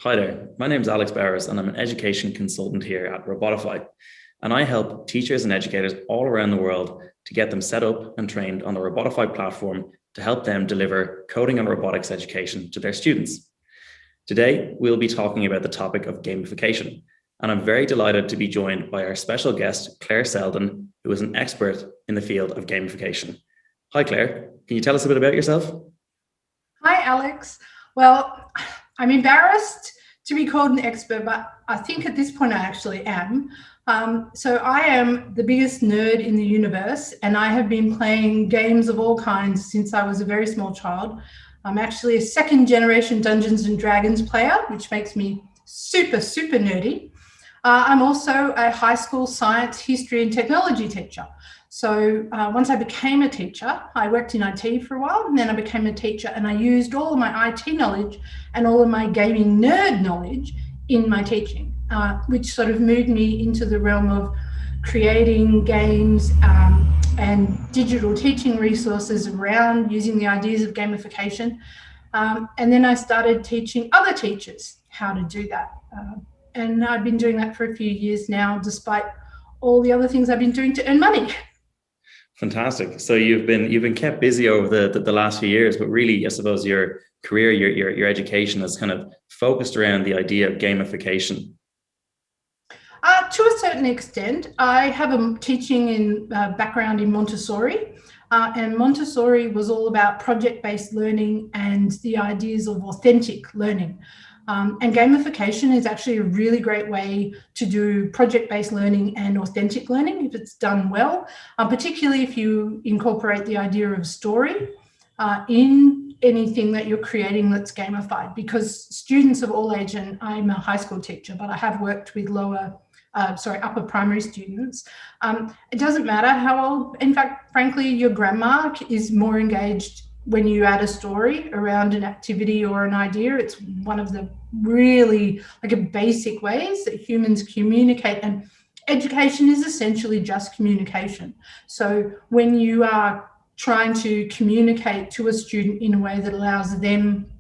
Hi there, my name is Alex Bowers and I'm an education consultant here at Robotify. And I help teachers and educators all around the world to get them set up and trained on the Robotify platform to help them deliver coding and robotics education to their students. Today, we'll be talking about the topic of gamification. And I'm very delighted to be joined by our special guest, Claire Selden, who is an expert in the field of gamification. Hi, Claire. Can you tell us a bit about yourself? Hi, Alex. Well, I'm embarrassed to be called an expert, but I think at this point I actually am. So I am the biggest nerd in the universe, and I have been playing games of all kinds since I was a very small child. I'm actually a second generation Dungeons and Dragons player, which makes me super, super nerdy. I'm also a high school science, history, and technology teacher. So once I became a teacher, I worked in IT for a while, and then I became a teacher, and I used all of my IT knowledge and all of my gaming nerd knowledge in my teaching, which sort of moved me into the realm of creating games and digital teaching resources around using the ideas of gamification. And then I started teaching other teachers how to do that. And I've been doing that for a few years now, despite all the other things I've been doing to earn money. Fantastic. So you've been kept busy over the last few years, but really, I suppose your career, your education has kind of focused around the idea of gamification. To a certain extent, I have a teaching in background in Montessori, and Montessori was all about project-based learning and the ideas of authentic learning. And gamification is actually a really great way to do project-based learning and authentic learning if it's done well, particularly if you incorporate the idea of story in anything that you're creating that's gamified, because students of all age, and I'm a high school teacher, but I have worked with upper primary students. It doesn't matter how old. In fact, frankly, your grandma is more engaged when you add a story around an activity or an idea. It's one of the really a basic ways that humans communicate, and education is essentially just communication. So when you are trying to communicate to a student in a way that allows them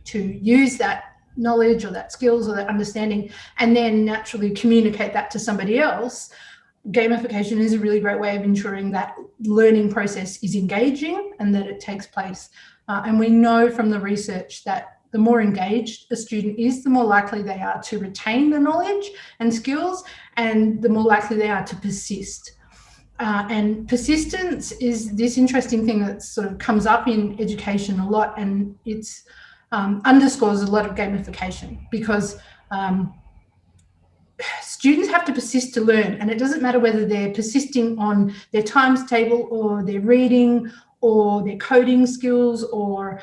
to use that knowledge or that skills or that understanding and then naturally communicate that to somebody else, gamification is a really great way of ensuring that learning process is engaging and that it takes place. And we know from the research that the more engaged a student is, the more likely they are to retain the knowledge and skills, and the more likely they are to persist. And persistence is this interesting thing that sort of comes up in education a lot, and it's underscores a lot of gamification, because students have to persist to learn, and it doesn't matter whether they're persisting on their times table or their reading or their coding skills or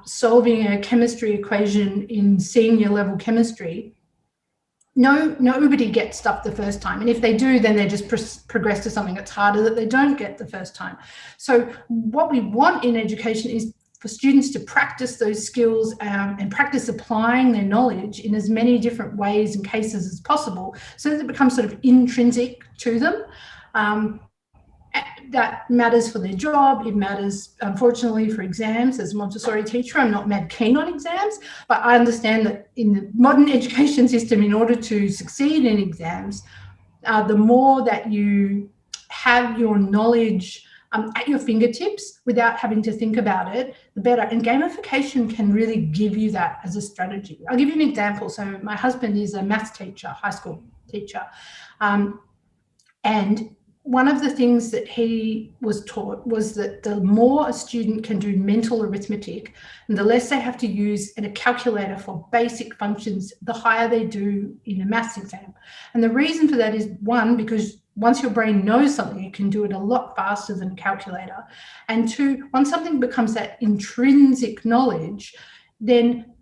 solving a chemistry equation in senior level chemistry. Nobody gets stuff the first time, and if they do, then they just progress to something that's harder that they don't get the first time. So what we want in education is for students to practice those skills and practice applying their knowledge in as many different ways and cases as possible, so that it becomes sort of intrinsic to them. That matters for their job. It matters, unfortunately, for exams. As a Montessori teacher, I'm not mad keen on exams, but I understand that in the modern education system, in order to succeed in exams, the more that you have your knowledge at your fingertips without having to think about it, the better. And gamification can really give you that as a strategy. I'll give you an example. So my husband is a maths teacher, high school teacher. And one of the things that he was taught was that the more a student can do mental arithmetic and the less they have to use a calculator for basic functions, the higher they do in a maths exam. And the reason for that is, one, because once your brain knows something, you can do it a lot faster than a calculator. And two, once something becomes that intrinsic knowledge, then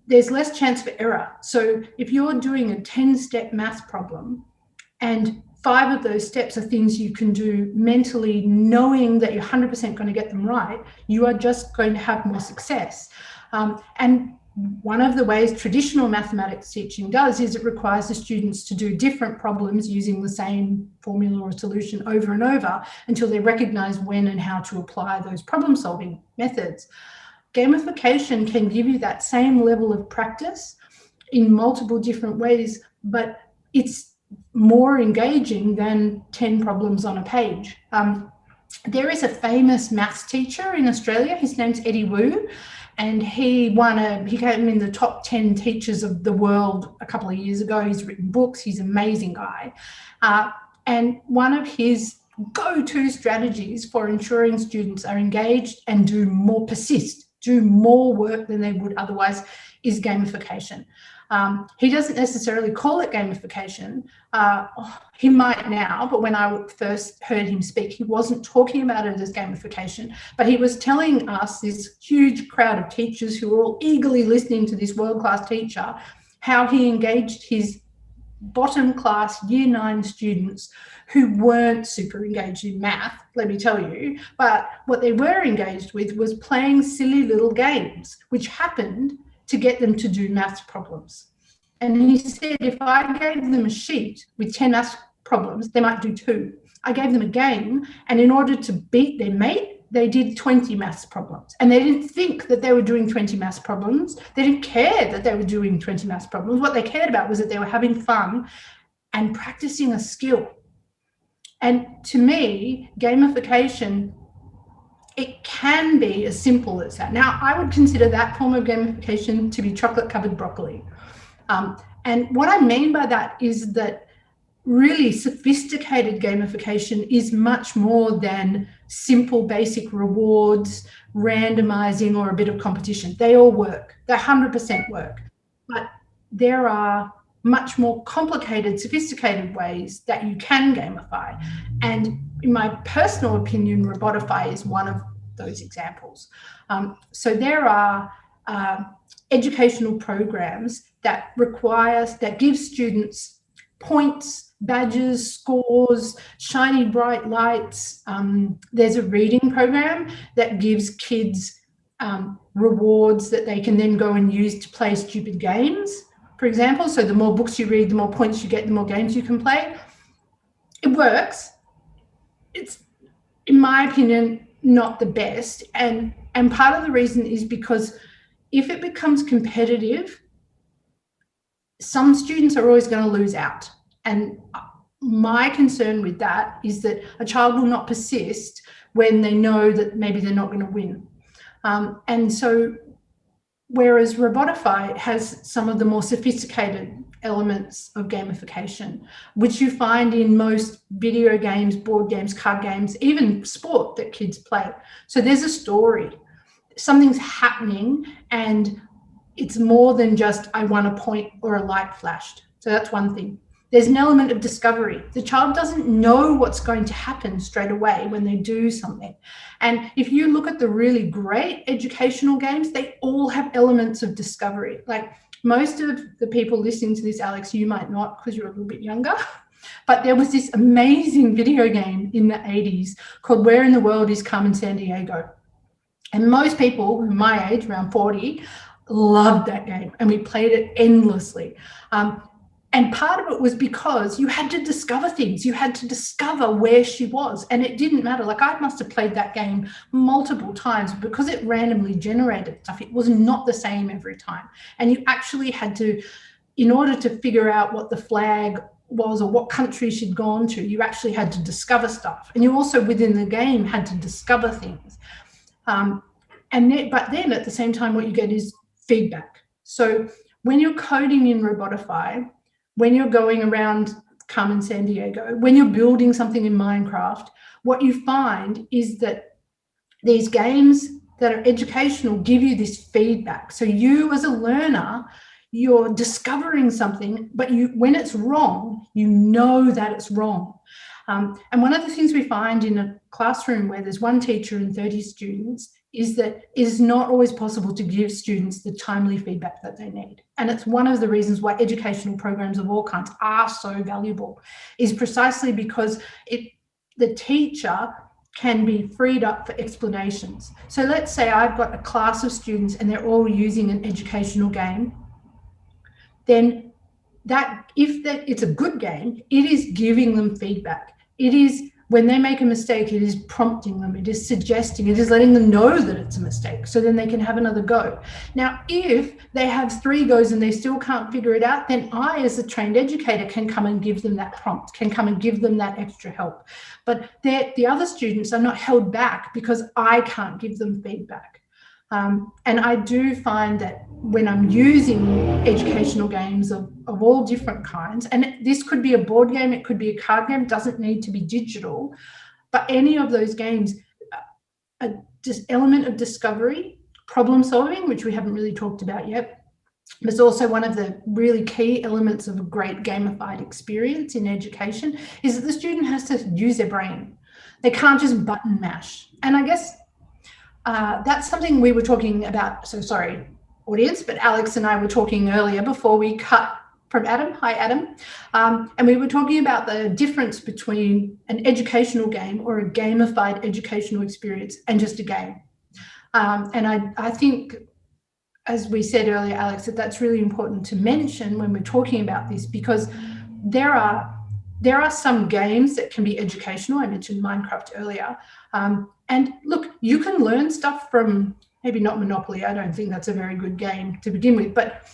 there's less chance for error. So if you're doing a 10-step math problem and 5 of those steps are things you can do mentally, knowing that you're 100% going to get them right, you are just going to have more success. And one of the ways traditional mathematics teaching does is it requires the students to do different problems using the same formula or solution over and over until they recognize when and how to apply those problem-solving methods. gamification can give you that same level of practice in multiple different ways, but it's more engaging than 10 problems on a page. There is a famous maths teacher in Australia. His name's Eddie Wu, and he came in the top 10 teachers of the world a couple of years ago. He's written books. He's an amazing guy. And one of his go-to strategies for ensuring students are engaged and do more work than they would otherwise is gamification. He doesn't necessarily call it gamification. He might now, but when I first heard him speak, he wasn't talking about it as gamification, but he was telling us, this huge crowd of teachers who were all eagerly listening to this world-class teacher, how he engaged his bottom class year 9 students who weren't super engaged in math, let me tell you, but what they were engaged with was playing silly little games, which happened to get them to do maths problems. And he said, if I gave them a sheet with 10 maths problems, they might do 2. I gave them a game, and in order to beat their mate, they did 20 maths problems. And they didn't think that they were doing 20 maths problems. They didn't care that they were doing 20 maths problems. What they cared about was that they were having fun and practicing a skill. And to me, gamification, it can be as simple as that. Now, I would consider that form of gamification to be chocolate-covered broccoli. And what I mean by that is that really sophisticated gamification is much more than simple basic rewards, randomizing, or a bit of competition. They all work. They 100% work. But there are much more complicated, sophisticated ways that you can gamify. And in my personal opinion, Robotify is one of those examples. So there are educational programs that give students points, badges, scores, shiny bright lights. There's a reading program that gives kids rewards that they can then go and use to play stupid games, for example. So the more books you read, the more points you get, the more games you can play. It works. It's, in my opinion, not the best. And part of the reason is because if it becomes competitive, some students are always going to lose out. And my concern with that is that a child will not persist when they know that maybe they're not going to win. And so whereas Robotify has some of the more sophisticated elements of gamification, which you find in most video games, board games, card games, even sport that kids play. So there's a story, something's happening, and it's more than just I won a point or a light flashed. So that's one thing. There's an element of discovery. The child doesn't know what's going to happen straight away when they do something. And if you look at the really great educational games, they all have elements of discovery. Like most of the people listening to this, Alex, you might not because you're a little bit younger, but there was this amazing video game in the 80s called Where in the World is Carmen Sandiego? And most people my age, around 40, loved that game, and we played it endlessly. And part of it was because you had to discover things. You had to discover where she was, and it didn't matter. Like I must have played that game multiple times because it randomly generated stuff. It was not the same every time. And you actually had to, in order to figure out what the flag was or what country she'd gone to, you actually had to discover stuff. And you also within the game had to discover things. But then at the same time, what you get is feedback. So when you're coding in Robotify, when you're going around Carmen Sandiego, when you're building something in Minecraft, what you find is that these games that are educational give you this feedback. So you as a learner, you're discovering something, but when it's wrong, you know that it's wrong. And one of the things we find in a classroom where there's one teacher and 30 students is that it is not always possible to give students the timely feedback that they need. And it's one of the reasons why educational programs of all kinds are so valuable, is precisely because the teacher can be freed up for explanations. So let's say I've got a class of students and they're all using an educational game, then if it's a good game, it is giving them feedback. It is when they make a mistake, it is prompting them, it is suggesting, it is letting them know that it's a mistake so then they can have another go. Now, if they have 3 goes and they still can't figure it out, then I, as a trained educator, can come and give them that prompt, can come and give them that extra help. But the other students are not held back because I can't give them feedback. And I do find that when I'm using educational games of all different kinds, and this could be a board game, it could be a card game, it doesn't need to be digital, but any of those games, a just element of discovery, problem solving, which we haven't really talked about yet, but it's also one of the really key elements of a great gamified experience in education, is that the student has to use their brain. They can't just button mash. And I guess that's something we were talking about. So sorry, audience, but Alex and I were talking earlier before we cut from Adam. Hi, Adam. And we were talking about the difference between an educational game or a gamified educational experience and just a game. And I think, as we said earlier, Alex, that that's really important to mention when we're talking about this, because there are some games that can be educational. I mentioned Minecraft earlier. And look, you can learn stuff from, maybe not Monopoly, I don't think that's a very good game to begin with, but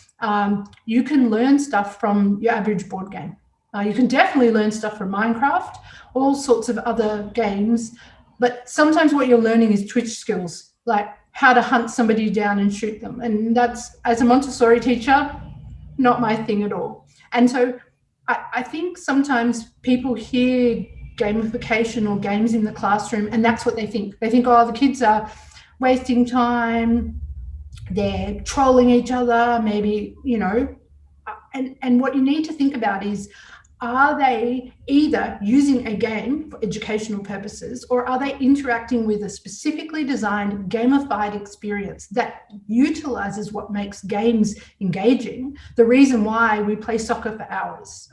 you can learn stuff from your average board game. You can definitely learn stuff from Minecraft, all sorts of other games, but sometimes what you're learning is Twitch skills, like how to hunt somebody down and shoot them. And that's, as a Montessori teacher, not my thing at all. And so I think sometimes people hear gamification or games in the classroom and that's what they think. They think, oh, the kids are wasting time, they're trolling each other, maybe, you know. And what you need to think about is, are they either using a game for educational purposes, or are they interacting with a specifically designed gamified experience that utilizes what makes games engaging? The reason why we play soccer for hours,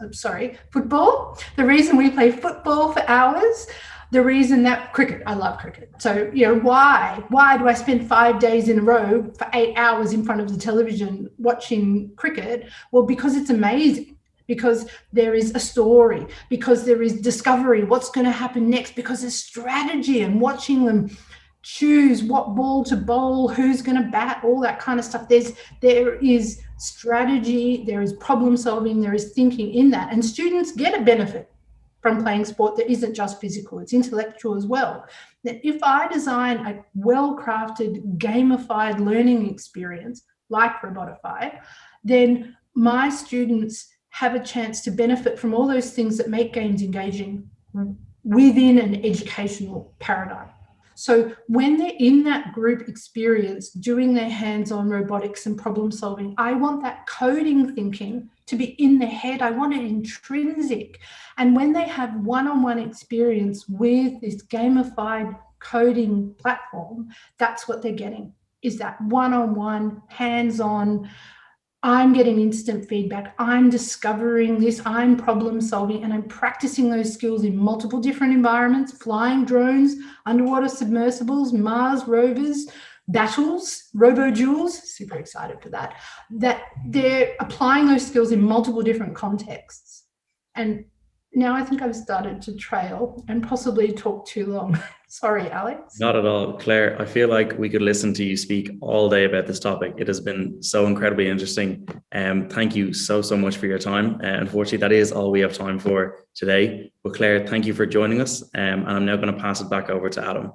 football, the reason we play football for hours, the reason that cricket, I love cricket. So, you know, why do I spend 5 days in a row for 8 hours in front of the television watching cricket? Well, because it's amazing. Because there is a story, because there is discovery, what's going to happen next, because there's strategy and watching them choose what ball to bowl, who's going to bat, all that kind of stuff. There is strategy, there is problem solving, there is thinking in that. And students get a benefit from playing sport that isn't just physical, it's intellectual as well. That if I design a well-crafted, gamified learning experience like Robotify, then my students have a chance to benefit from all those things that make games engaging within an educational paradigm. So when they're in that group experience doing their hands-on robotics and problem solving, I want that coding thinking to be in their head. I want it intrinsic. And when they have one-on-one experience with this gamified coding platform, that's what they're getting, is that one-on-one, hands-on. I'm getting instant feedback, I'm discovering this, I'm problem solving, and I'm practicing those skills in multiple different environments, flying drones, underwater submersibles, Mars rovers, battles, robo-duels, super excited for that they're applying those skills in multiple different contexts. And now I think I've started to trail and possibly talk too long. Sorry, Alex. Not at all, Claire. I feel like we could listen to you speak all day about this topic. It has been so incredibly interesting. Thank you so much for your time. Unfortunately, that is all we have time for today. But Claire, thank you for joining us. And I'm now going to pass it back over to Adam.